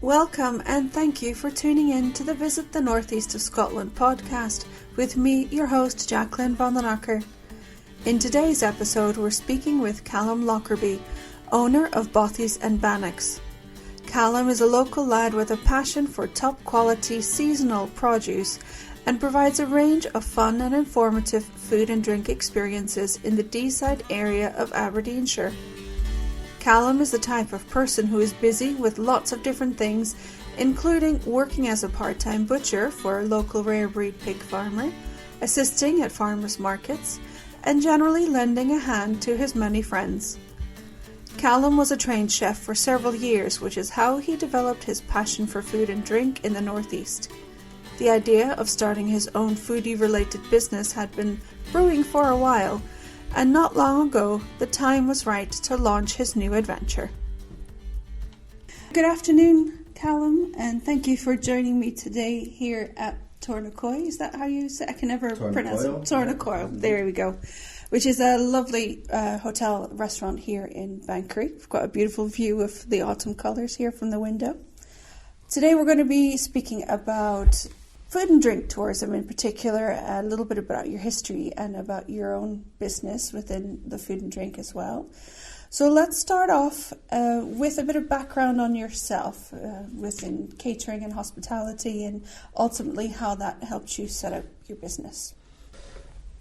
Welcome and thank you for tuning in to the Visit the Northeast of Scotland podcast with me, your host, Jacqueline von den Acker. In today's episode, we're speaking with Calum Lockerbie, owner of Bothies Bannocks. Calum is a local lad with a passion for top quality seasonal produce and provides a range of fun and informative food and drink experiences in the Deeside area of Aberdeenshire. Calum is the type of person who is busy with lots of different things, including working as a part-time butcher for a local rare breed pig farmer, assisting at farmers markets, and generally lending a hand to his many friends. Calum was a trained chef for several years, which is how he developed his passion for food and drink in the Northeast. The idea of starting his own foodie-related business had been brewing for a while, and not long ago, the time was right to launch his new adventure. Good afternoon, Calum, and thank you for joining me today here at Tornacoil. Is that how you say it? I can never pronounce it. Tornacoil, there we go. Which is a lovely hotel restaurant here in Banchory. We've got a beautiful view of the autumn colours here from the window. Today we're going to be speaking about food and drink tourism in particular, a little bit about your history and about your own business within the food and drink as well. So let's start off with a bit of background on yourself within catering and hospitality, and ultimately how that helped you set up your business.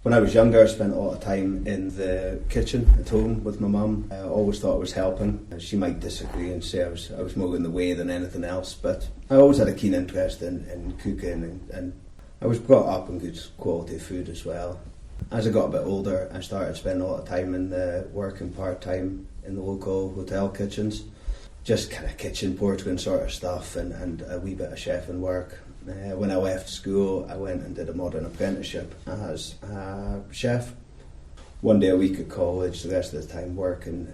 When I was younger, I spent a lot of time in the kitchen at home with my mum. I always thought I was helping. She might disagree and say I was more in the way than anything else, but I always had a keen interest in cooking, and I was brought up in good quality food as well. As I got a bit older, I started spending a lot of time working part-time in the local hotel kitchens. Just kind of kitchen portering sort of stuff and a wee bit of chefing work. When I left school, I went and did a modern apprenticeship as a chef. One day a week at college, the rest of the time working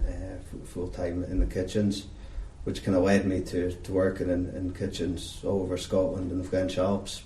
full-time in the kitchens, which kind of led me to working in kitchens all over Scotland and the French Alps.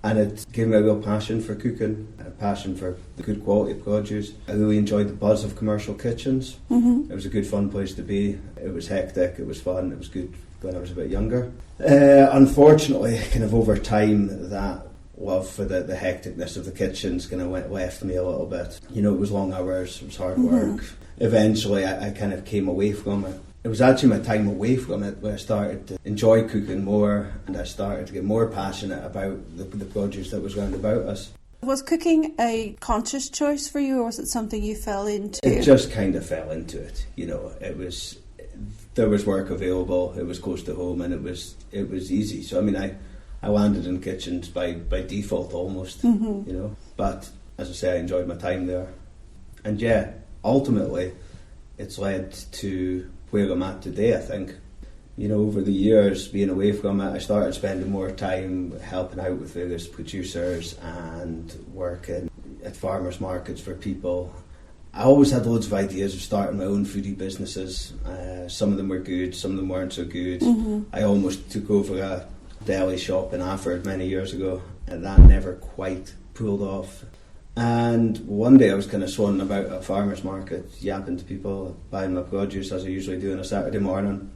And it gave me a real passion for cooking, a passion for the good quality produce. I really enjoyed the buzz of commercial kitchens. Mm-hmm. It was a good fun place to be. It was hectic, it was fun, it was good when I was a bit younger. Unfortunately, kind of over time, that love for the hecticness of the kitchens kind of left me a little bit. You know, it was long hours, it was hard work. Eventually, I kind of came away from it. It was actually my time away from it where I started to enjoy cooking more, and I started to get more passionate about the produce that was round about us. Was cooking a conscious choice for you, or was it something you fell into? It just kind of fell into it. You know, there was work available, it was close to home, and it was easy. So I mean, I landed in kitchens by default almost, you know. But as I say, I enjoyed my time there. And yeah, ultimately, it's led to where I'm at today, I think. You know, over the years, being away from it, I started spending more time helping out with various producers and working at farmers markets for people. I always had loads of ideas of starting my own foodie businesses. Some of them were good, some of them weren't so good. Mm-hmm. I almost took over a deli shop in Afford many years ago, and that never quite pulled off. And one day I was kind of swanning about at a farmer's market, yapping to people, buying my produce as I usually do on a Saturday morning.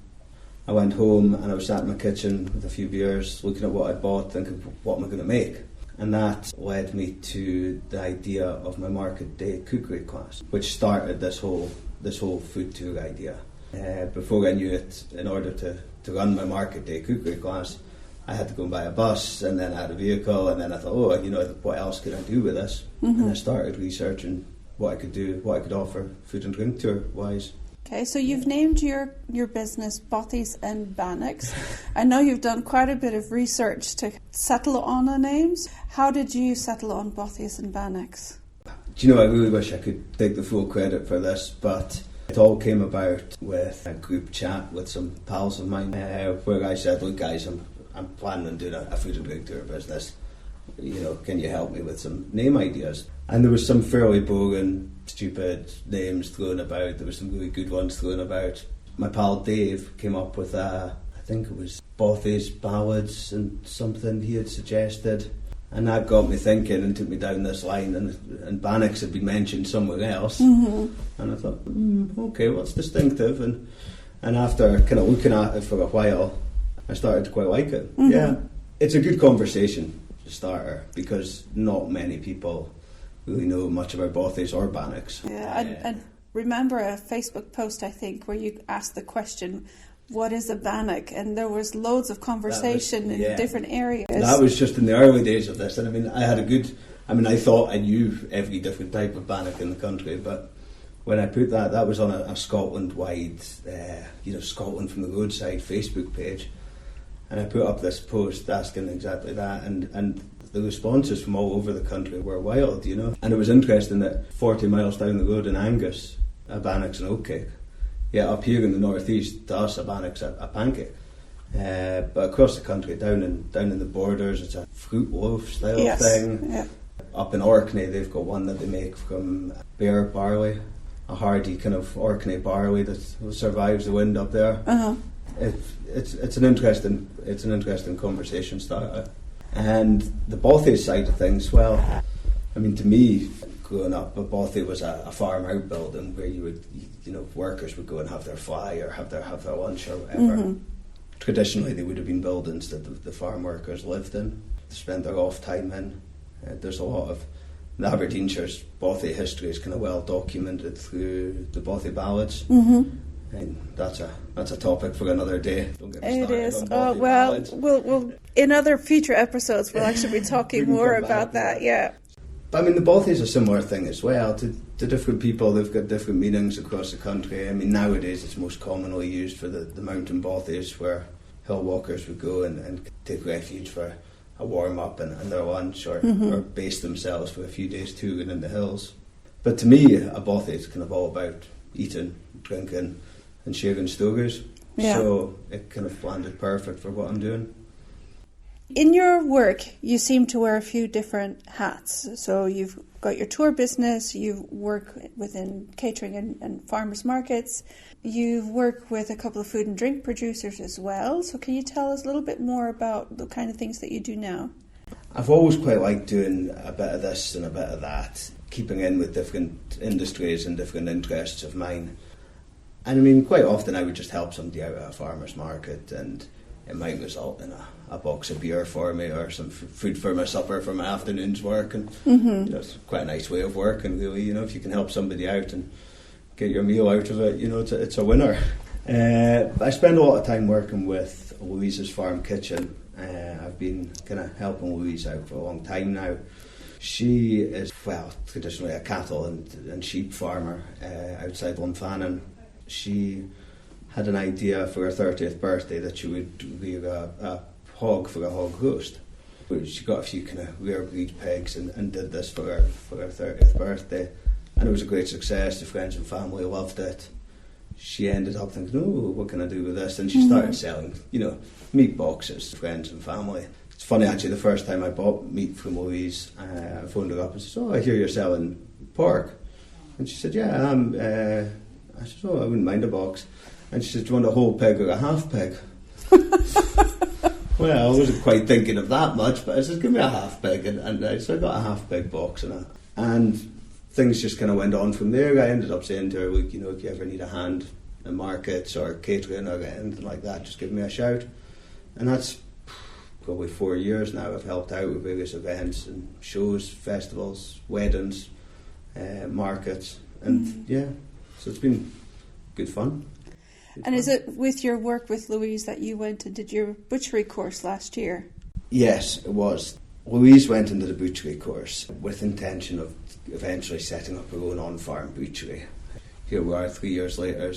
I went home and I was sat in my kitchen with a few beers, looking at what I'd bought, thinking, what am I going to make? And that led me to the idea of my market day cookery class, which started this whole food tour idea. Before I knew it, in order to run my market day cookery class, I had to go and buy a bus, and then I had a vehicle, and then I thought, what else could I do with this? Mm-hmm. And I started researching what I could do, what I could offer food and drink tour wise. Okay, so you've named your business Bothies Bannocks. I know you've done quite a bit of research to settle on a name. How did you settle on Bothies Bannocks? Do you know, I really wish I could take the full credit for this, but it all came about with a group chat with some pals of mine, where I said, look guys, I'm planning on doing a food and drink tour business. You know, can you help me with some name ideas? And there was some fairly boring, stupid names thrown about. There were some really good ones thrown about. My pal Dave came up with I think it was Bothies Ballads and something he had suggested. And that got me thinking and took me down this line, and Bannocks had been mentioned somewhere else. Mm-hmm. And I thought, okay, what's distinctive? And after kind of looking at it for a while, I started to quite like it. Mm-hmm. Yeah, it's a good conversation starter because not many people really know much about Bothies or Bannocks. Yeah, I remember a Facebook post, I think, where you asked the question, what is a bannock? And there was loads of conversation in different areas. That was just in the early days of this. And I mean, I thought I knew every different type of bannock in the country, but when I put that was on a Scotland-wide, Scotland from the Roadside Facebook page. And I put up this post asking exactly that. And the responses from all over the country were wild, you know. And it was interesting that 40 miles down the road in Angus, a bannock's an oatcake. Yeah, up here in the northeast, to us, a bannock's a pancake. But across the country, down in the borders, it's a fruit loaf style thing. Yeah. Up in Orkney, they've got one that they make from bare barley, a hardy kind of Orkney barley that survives the wind up there. Uh-huh. It's an interesting conversation starter. And the Bothies side of things, well, I mean, to me, growing up, a Bothy was a farm outbuilding where workers would go and have their fly or have their lunch or whatever. Mm-hmm. Traditionally, they would have been buildings that the farm workers lived in, spent their off time in. There's a lot of Aberdeenshire's Bothy history is kind of well documented through the Bothy ballads. Mm-hmm. And that's a topic for another day. Don't get me started. It is. We'll in other future episodes we'll actually be talking more about that. Yeah. But I mean, the Bothy is a similar thing as well. To different people, they've got different meanings across the country. I mean, nowadays it's most commonly used for the mountain Bothies, where hill walkers would go and take refuge for a warm up and their lunch, or base themselves for a few days touring in the hills. But to me, a Bothy is kind of all about eating, drinking, and sharing stories. Yeah. So it kind of landed perfect for what I'm doing. In your work, you seem to wear a few different hats. So you've got your tour business, you work within catering and farmers markets, you work with a couple of food and drink producers as well. So can you tell us a little bit more about the kind of things that you do now? I've always quite liked doing a bit of this and a bit of that, keeping in with different industries and different interests of mine. And I mean, quite often I would just help somebody out at a farmer's market, and it might result in a box of beer for me or some food for my supper for my afternoon's work. And it's quite a nice way of working, really. You know, if you can help somebody out and get your meal out of it, it's a winner. I spend a lot of time working with Louise's Farm Kitchen. I've been kind of helping Louise out for a long time now. She is, traditionally a cattle and sheep farmer outside Lunfannon. She had an idea for her 30th birthday that she would rear a hog for a hog roast. She got a few kind of rare breed pigs and did this for her 30th birthday, and it was a great success. The friends and family loved it. She ended up thinking, what can I do with this? And she started selling, meat boxes to friends and family. It's funny, actually, the first time I bought meat from Louise, I phoned her up and said, I hear you're selling pork. And she said, yeah, I am. I said, I wouldn't mind a box. And she said, do you want a whole pig or a half pig? Well, I wasn't quite thinking of that much, but I said, give me a half pig. And so I got a half pig box. And things just kind of went on from there. I ended up saying to her, look, if you ever need a hand in markets or catering or anything like that, just give me a shout. And that's probably 4 years now. I've helped out with various events and shows, festivals, weddings, markets. And so it's been good fun. And is it with your work with Louise that you went and did your butchery course last year? Yes, it was. Louise went into the butchery course with intention of eventually setting up her own on-farm butchery. Here we are 3 years later,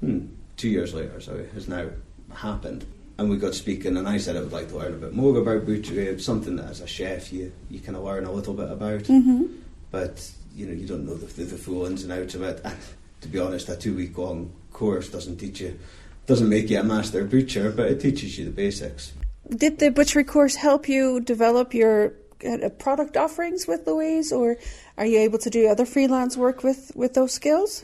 2 years later, has now happened. And we got speaking, and I said I would like to learn a bit more about butchery. It's something that as a chef you kind of learn a little bit about. Mm-hmm. But, you don't know the full ins and outs of it. And to be honest, a 2-week-long course doesn't make you a master butcher, but it teaches you the basics. Did the butchery course help you develop your product offerings with Louise, or are you able to do other freelance work with those skills?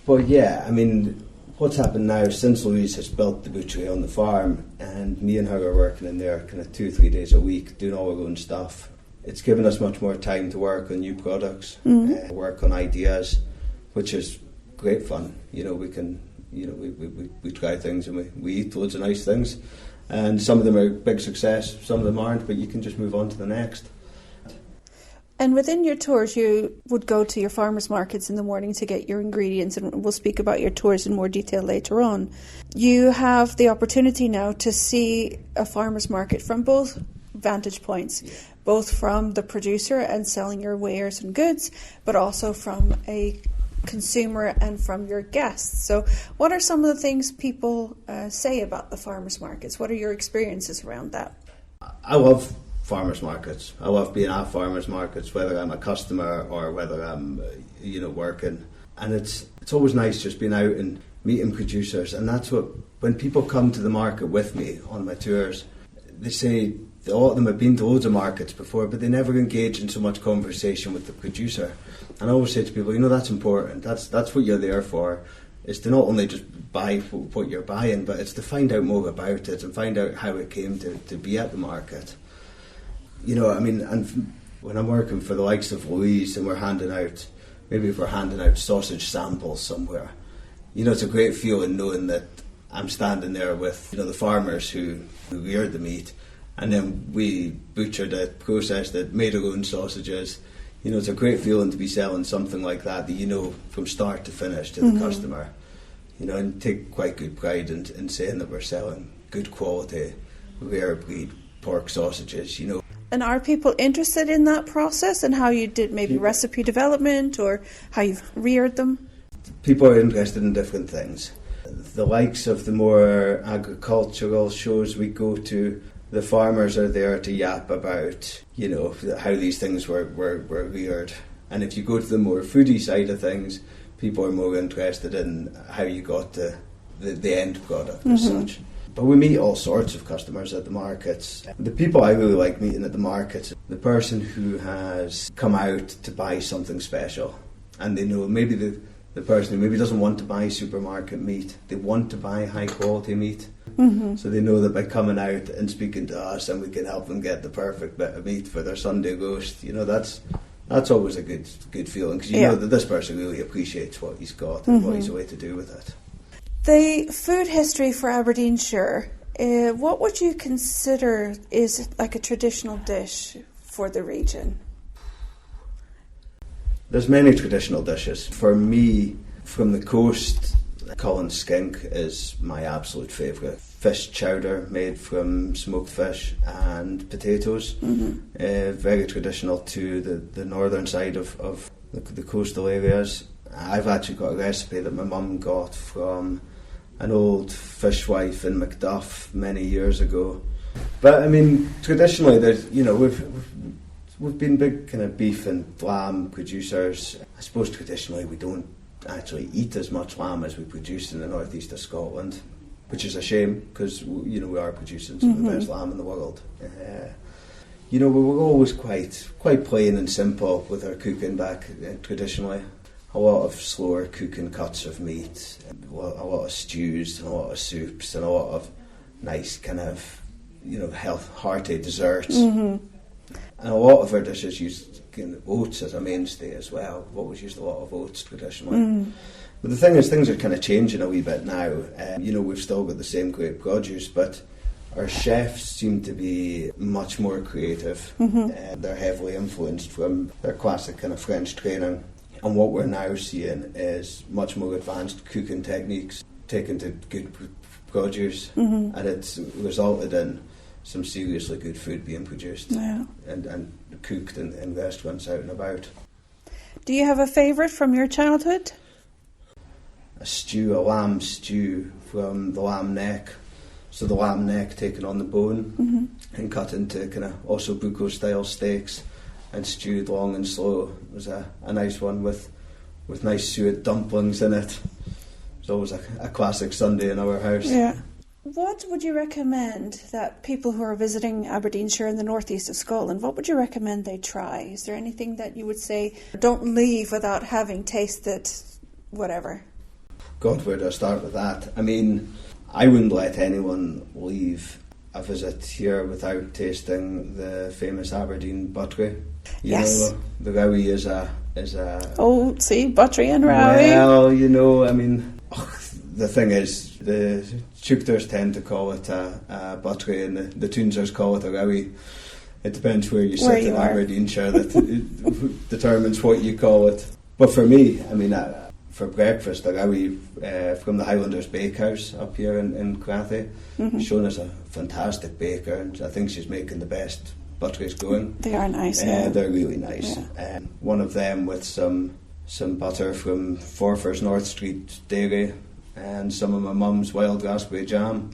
Well, yeah, I mean, what's happened now since Louise has built the butchery on the farm and me and her are working in there kind of 2-3 days a week doing all our own stuff, it's given us much more time to work on new products, work on ideas, which is great fun. We can, we try things and we eat loads of nice things. And some of them are a big success, some of them aren't, but you can just move on to the next. And within your tours, you would go to your farmers markets in the morning to get your ingredients, and we'll speak about your tours in more detail later on. You have the opportunity now to see a farmers market from both vantage points, both from the producer and selling your wares and goods, but also from a consumer and from your guests. So what are some of the things people say about the farmers markets? What are your experiences around that? I love farmers markets. I love being at farmers markets, whether I'm a customer or whether I'm working. And it's always nice just being out and meeting producers. And that's what, when people come to the market with me on my tours, they say a lot of them have been to loads of markets before, but they never engage in so much conversation with the producer. And I always say to people, that's important. That's what you're there for, is to not only just buy what you're buying, but it's to find out more about it and find out how it came to be at the market. And when I'm working for the likes of Louise and we're handing out sausage samples somewhere, it's a great feeling knowing that I'm standing there with, the farmers who reared the meat, and then we butchered it, processed it, made our own sausages. It's a great feeling to be selling something like that from start to finish to the customer. And take quite good pride in saying that we're selling good quality, rare breed pork sausages, And are people interested in that process and how you did maybe recipe development or how you've reared them? People are interested in different things. The likes of the more agricultural shows we go to, the farmers are there to yap about, how these things were reared. And if you go to the more foodie side of things, people are more interested in how you got the end product as such. But we meet all sorts of customers at the markets. The people I really like meeting at the markets, the person who has come out to buy something special, and they know maybe the person who maybe doesn't want to buy supermarket meat, they want to buy high quality meat. So they know that by coming out and speaking to us, and we can help them get the perfect bit of meat for their Sunday roast, that's always a good feeling, because you know that this person really appreciates what he's got and what he's away to do with it. The food history for Aberdeenshire, what would you consider is like a traditional dish for the region? There's many traditional dishes. For me, from the coast, Cullen skink is my absolute favourite. Fish chowder made from smoked fish and potatoes. Very traditional to the northern side of the coastal areas. I've actually got a recipe that my mum got from an old fishwife in Macduff many years ago. But traditionally, there's we've been big kind of beef and lamb producers. I suppose traditionally we don't actually eat as much lamb as we produce in the northeast of Scotland, which is a shame, because we are producing some of the best lamb in the world. We were always quite plain and simple with our cooking back traditionally. A lot of slower cooking cuts of meat, a lot of stews and a lot of soups and a lot of nice kind of hearty desserts. And a lot of our dishes used oats as a mainstay as well. We've always used a lot of oats traditionally. But the thing is, things are kind of changing a wee bit now. We've still got the same great produce, but our chefs seem to be much more creative. They're heavily influenced from their classic kind of French training. And what we're now seeing is much more advanced cooking techniques taken to good produce, and it's resulted in some seriously good food being produced and cooked in restaurants out and about. Do you have a favourite from your childhood? A lamb stew from the lamb neck. So the lamb neck taken on the bone and cut into kind of also bucco style steaks and stewed long and slow. It was a nice one with nice suet dumplings in it. It's always a classic Sunday in our house. Yeah. What would you recommend that people who are visiting Aberdeenshire in the northeast of Scotland, what would you recommend they try? Is there anything that you would say, don't leave without having tasted whatever? God, where do I start with that? I wouldn't let anyone leave a visit here without tasting the famous Aberdeen buttery. Yes. The rowie is a... Oh, see, buttery and rowie. Well, the thing is, the Teuchters tend to call it a buttery, and the Toonsers call it a rowie. It depends where you sit in Aberdeenshire that determines what you call it. But for me, I mean, for breakfast, a rowie from the Highlanders Bakehouse up here in Crathy. Shona's a fantastic baker, and I think she's making the best butteries going. They are nice. Yeah. They're really nice. Yeah. One of them with some butter from Forfars North Street Dairy and some of my mum's wild raspberry jam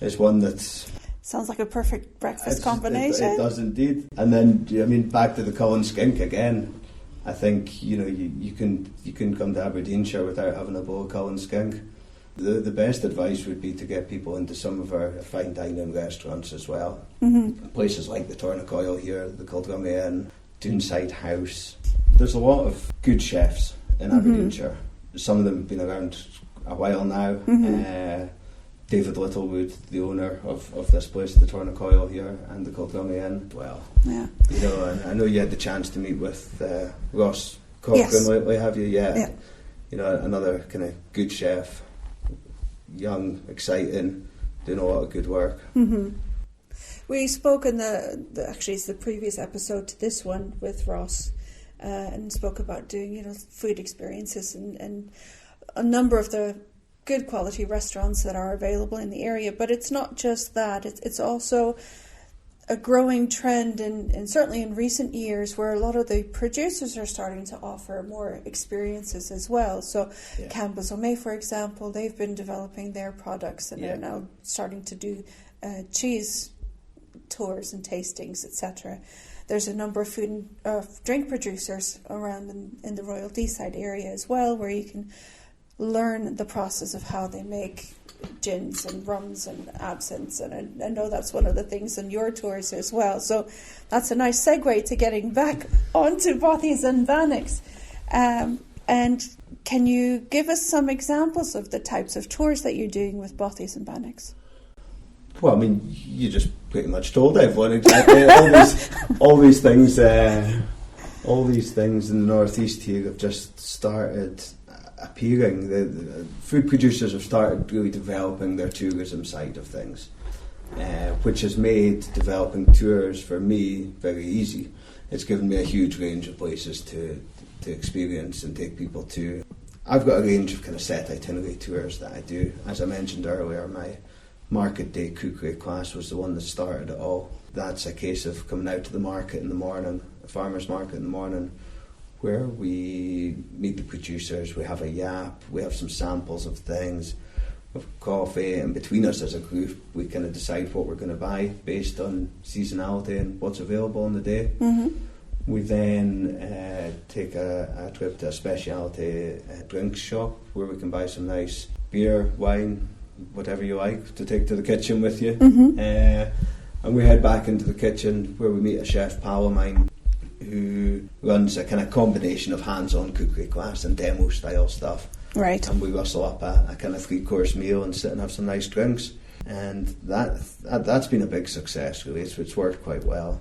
is one that's... Sounds like a perfect breakfast combination. It does indeed. And then, I mean, back to the Cullen skink again. I think, you know, you can come to Aberdeenshire without having a bowl of Cullen skink. The best advice would be to get people into some of our fine dining restaurants as well. Places like the Tornacoil here, the Culdrummy Inn, Deeside House. There's a lot of good chefs in Aberdeenshire. Some of them have been around a while now. David Littlewood, the owner of this place, the Tornacoil here, and the Culdrummy Inn. Well, yeah. You know, and I know you had the chance to meet with Ross Cochran lately, have you? Yeah. You know, another kind of good chef, young, exciting, doing a lot of good work. We spoke in actually it's the previous episode to this one with Ross, and spoke about doing, you know, food experiences and a number of the good quality restaurants that are available in the area. But it's not just that, it's also a growing trend, and certainly in recent years, where a lot of the producers are starting to offer more experiences as well. So Campbell's O'May, for example, they've been developing their products and are now starting to do cheese tours and tastings, etc. There's a number of food and drink producers around in the Royal Deeside area as well, where you can learn the process of how they make gins and rums and absinthes, and I know that's one of the things on your tours as well. So that's a nice segue to getting back onto Bothies and Bannocks. And can you give us some examples of the types of tours that you're doing with Bothies and Bannocks? Well, I mean, you just pretty much told everyone exactly. all these things in the northeast here have just started appearing. The food producers have started really developing their tourism side of things, which has made developing tours for me very easy. It's given me a huge range of places to experience and take people to. I've got a range of kind of set itinerary tours that I do. As I mentioned earlier, my market day cookery class was the one that started it all. That's a case of coming out to the market in the morning, a farmer's market in the morning, where we meet the producers, we have a yap, we have some samples of things, we have coffee, and between us as a group we kind of decide what we're going to buy based on seasonality and what's available on the day. We then take a trip to a specialty drinks shop where we can buy some nice beer, wine, whatever you like, to take to the kitchen with you. And we head back into the kitchen where we meet a chef pal of mine who runs a kind of combination of hands-on cookery class and demo style stuff. Right. And we rustle up a kind of 3-course meal and sit and have some nice drinks. And that's been a big success, really. It's worked quite well.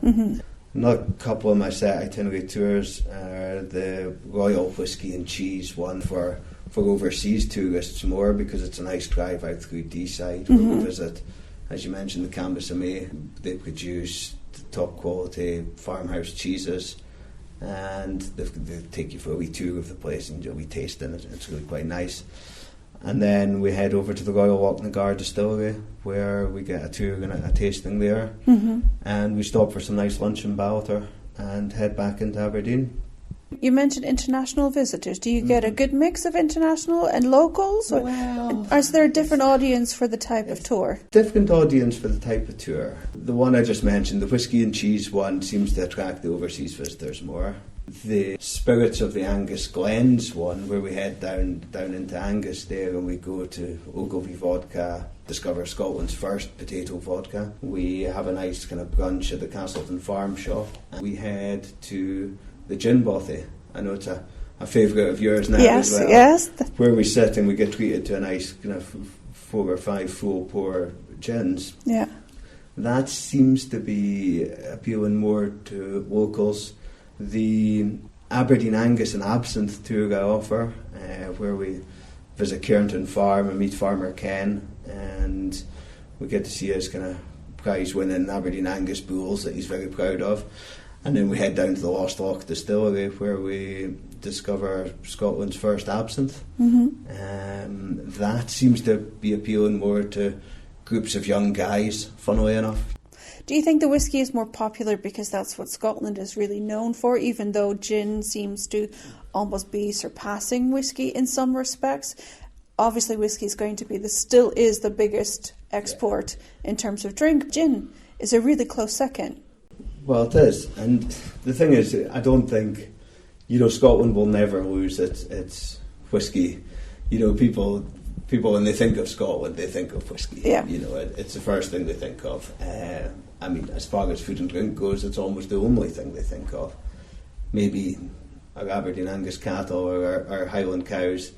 Another couple of my set itinerary tours are the Royal Whiskey and Cheese one for overseas tourists more, because it's a nice drive out through Deeside where we visit, as you mentioned, the Campbell's O'May. They produce top quality farmhouse cheeses, and they take you for a wee tour of the place and a wee tasting. It's really quite nice. And then we head over to the Royal Lochnagar Distillery, where we get a tour and a tasting there, and we stop for some nice lunch in Ballater and head back into Aberdeen. You mentioned international visitors. Do you get a good mix of international and locals? Or is there a different audience for the type of tour? Different audience for the type of tour. The one I just mentioned, the Whiskey and Cheese one, seems to attract the overseas visitors more. The Spirits of the Angus Glens one, where we head down into Angus there and we go to Ogilvy Vodka, discover Scotland's first potato vodka. We have a nice kind of brunch at the Castleton Farm Shop. And we head to the Gin Bothy. I know it's a favourite of yours now as well. Yes. Where we sit and we get treated to a nice kind of 4 or 5 full pour gins. Yeah. That seems to be appealing more to locals. The Aberdeen Angus and Absinthe tour I offer, where we visit Cairnton Farm and meet Farmer Ken, and we get to see his kind of prize-winning Aberdeen Angus bulls that he's very proud of. And then we head down to the Lost Loch distillery, where we discover Scotland's first absinthe. That seems to be appealing more to groups of young guys, funnily enough. Do you think the whisky is more popular because that's what Scotland is really known for, even though gin seems to almost be surpassing whisky in some respects? Obviously, whisky is going to be still is the biggest export in terms of drink. Gin is a really close second. Well, it is, and the thing is, I don't think, Scotland will never lose its whisky. People when they think of Scotland, they think of whisky. Yeah. It's the first thing they think of. As far as food and drink goes, it's almost the only thing they think of. Maybe our Aberdeen Angus cattle or our Highland cows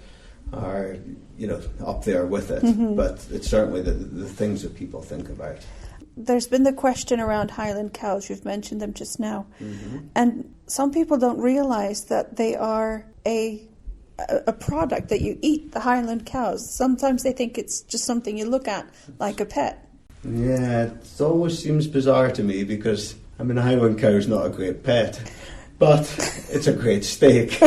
are, up there with it. But it's certainly the things that people think about. There's been the question around Highland cows. You've mentioned them just now. And some people don't realise that they are a product that you eat, the Highland cows. Sometimes they think it's just something you look at like a pet. Yeah, it always seems bizarre to me because, a Highland cow is not a great pet, but it's a great steak.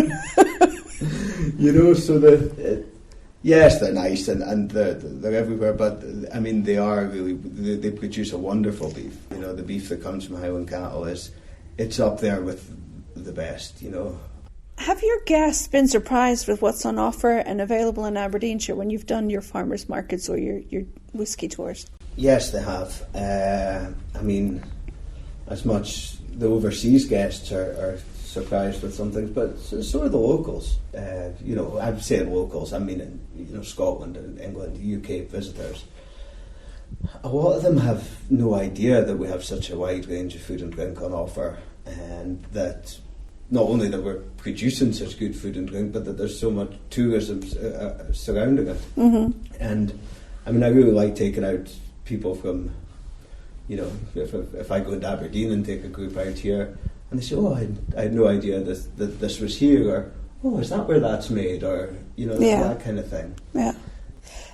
Yes, they're nice and they're everywhere, but they are really, they produce a wonderful beef. The beef that comes from Highland cattle it's up there with the best. Have your guests been surprised with what's on offer and available in Aberdeenshire when you've done your farmers markets or your whisky tours? Yes, they have. As much the overseas guests are surprised with some things, but so are the locals. I'm saying locals, in Scotland and England, UK visitors. A lot of them have no idea that we have such a wide range of food and drink on offer, and that not only that we're producing such good food and drink, but that there's so much tourism surrounding it. And I really like taking out people from, if I go into Aberdeen and take a group out here, and they say, "Oh, I had no idea that this was here," or "Oh, is that where that's made?" or that kind of thing. Yeah,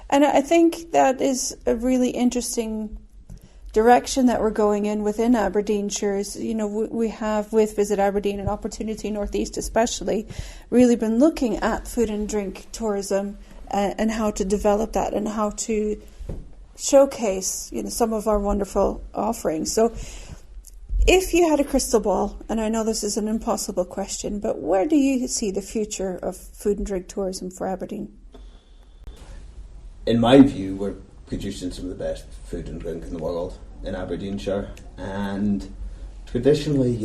and I think that is a really interesting direction that we're going in within Aberdeenshire. Is, we have with Visit Aberdeen and Opportunity Northeast especially really been looking at food and drink tourism and how to develop that and how to showcase some of our wonderful offerings. So if you had a crystal ball, and I know this is an impossible question, but where do you see the future of food and drink tourism for Aberdeen? In my view, we're producing some of the best food and drink in the world in Aberdeenshire, and traditionally,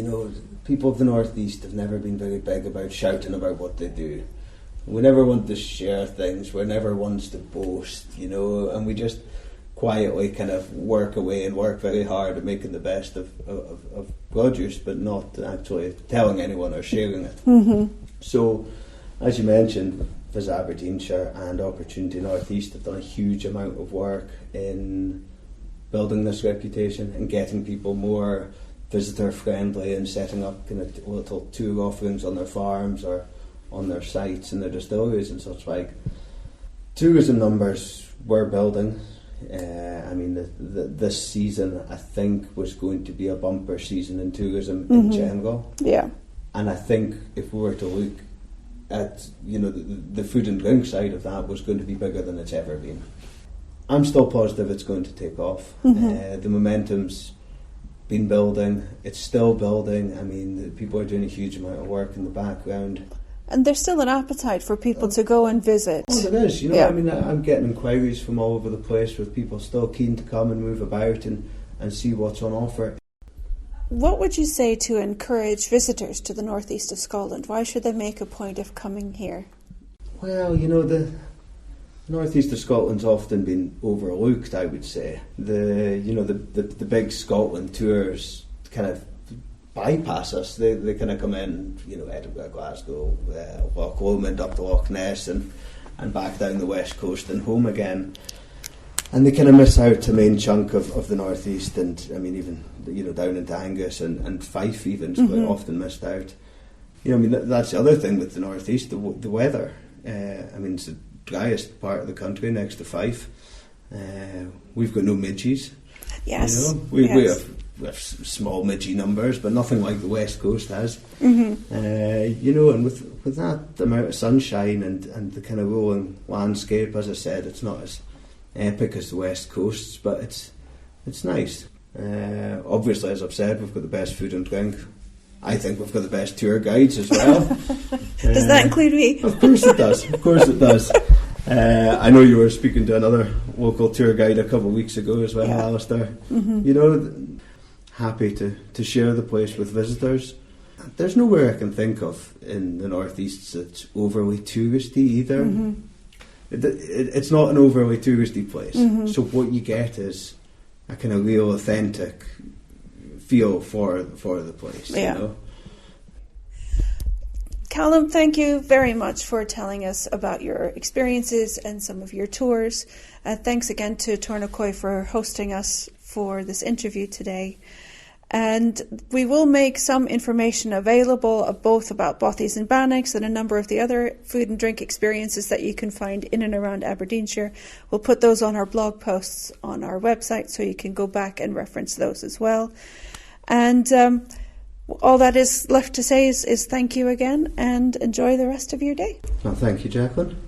people of the Northeast have never been very big about shouting about what they do. We never want to share things, we're never ones to boast, and we just quietly kind of work away and work very hard at making the best of produce, but not actually telling anyone or sharing it. So, as you mentioned, Visit Aberdeenshire and Opportunity Northeast have done a huge amount of work in building this reputation and getting people more visitor friendly and setting up kind of little tour offerings on their farms or on their sites and their distilleries and such like. Tourism numbers were building. This season I think was going to be a bumper season in tourism in general. Yeah. And I think if we were to look at the food and drink side of that was going to be bigger than it's ever been. I'm still positive it's going to take off. The momentum's been building. It's still building. The people are doing a huge amount of work in the background. And there's still an appetite for people to go and visit. Oh, there is. I'm getting inquiries from all over the place with people still keen to come and move about and see what's on offer. What would you say to encourage visitors to the northeast of Scotland? Why should they make a point of coming here? Well, the northeast of Scotland's often been overlooked, I would say. The big Scotland tours kind of bypass us. They kind of come in, Edinburgh, Glasgow, Loch Lomond up to Loch Ness and back down the west coast and home again. And they kind of miss out the main chunk of the northeast, and even down into Angus and Fife even is quite often missed out. That's the other thing with the northeast, the weather. It's driest part of the country, next to Fife. We've got no midges. Yes. We have small midgie numbers, but nothing like the West Coast has. Mm-hmm. And with that amount of sunshine and the kind of rolling landscape, as I said, it's not as epic as the West Coast's, but it's nice. Obviously, as I've said, we've got the best food and drink. I think we've got the best tour guides as well. Does that include me? Of course it does. Of course it does. I know you were speaking to another local tour guide a couple of weeks ago as well, yeah. Alistair. Mm-hmm. Happy to share the place with visitors. There's nowhere I can think of in the northeast that's overly touristy either. Mm-hmm. It's not an overly touristy place. Mm-hmm. So what you get is a kind of real authentic feel for the place. Yeah. Calum, thank you very much for telling us about your experiences and some of your tours. Thanks again to Tornacoy for hosting us for this interview today. And we will make some information available both about Bothies and Bannocks and a number of the other food and drink experiences that you can find in and around Aberdeenshire. We'll put those on our blog posts on our website so you can go back and reference those as well. And all that is left to say is thank you again and enjoy the rest of your day. Well, thank you, Jacqueline.